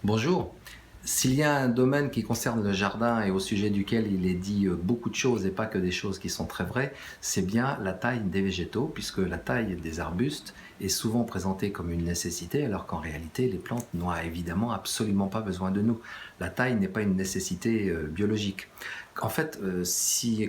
Bonjour. S'il y a un domaine qui concerne le jardin et au sujet duquel il est dit beaucoup de choses et pas que des choses qui sont très vraies, c'est bien la taille des végétaux, puisque la taille des arbustes est souvent présentée comme une nécessité, alors qu'en réalité, les plantes n'ont évidemment absolument pas besoin de nous. La taille n'est pas une nécessité biologique. En fait,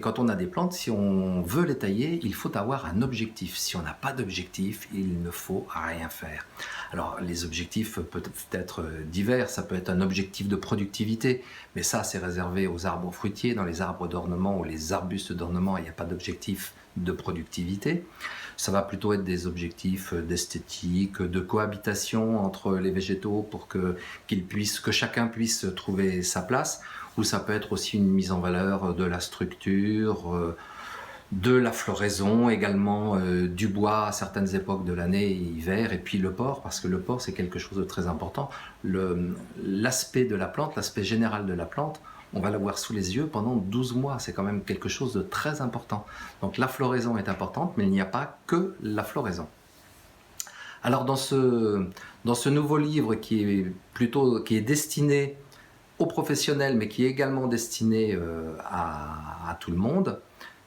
quand on a des plantes, si on veut les tailler, il faut avoir un objectif. Si on n'a pas d'objectif, il ne faut rien faire. Alors, les objectifs peuvent être divers. Ça peut être un objectif de productivité, mais ça, c'est réservé aux arbres fruitiers. Dans les arbres d'ornement ou les arbustes d'ornement, il n'y a pas d'objectif de productivité. Ça va plutôt être des objectifs d'esthétique, de cohabitation entre les végétaux pour que chacun puisse trouver sa place, ou ça peut être aussi une mise en valeur de la structure, de la floraison, également du bois à certaines époques de l'année, hiver, et puis le porc, parce que le porc c'est quelque chose de très important. L'aspect de la plante, l'aspect général de la plante, on va l'avoir sous les yeux pendant 12 mois, c'est quand même quelque chose de très important. Donc la floraison est importante, mais il n'y a pas que la floraison. Alors dans ce nouveau livre qui est destiné aux professionnels, mais qui est également destiné à tout le monde,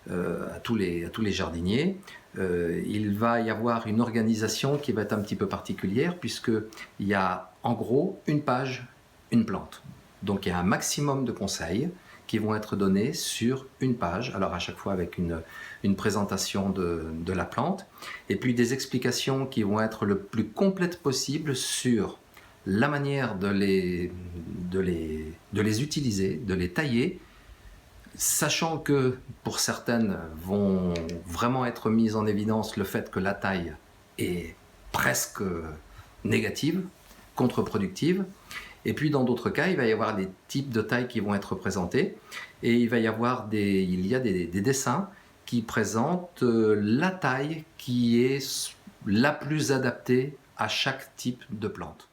à tous les jardiniers, il va y avoir une organisation qui va être un petit peu particulière, puisqu'il y a en gros une page, une plante. Donc il y a un maximum de conseils qui vont être donnés sur une page, alors à chaque fois avec une présentation de la plante, et puis des explications qui vont être le plus complètes possible sur la manière de les utiliser, de les tailler, sachant que pour certaines vont vraiment être mises en évidence le fait que la taille est presque négative, contre-productive. Et puis dans d'autres cas, il va y avoir des types de tailles qui vont être présentés, et il y a des dessins qui présentent la taille qui est la plus adaptée à chaque type de plante.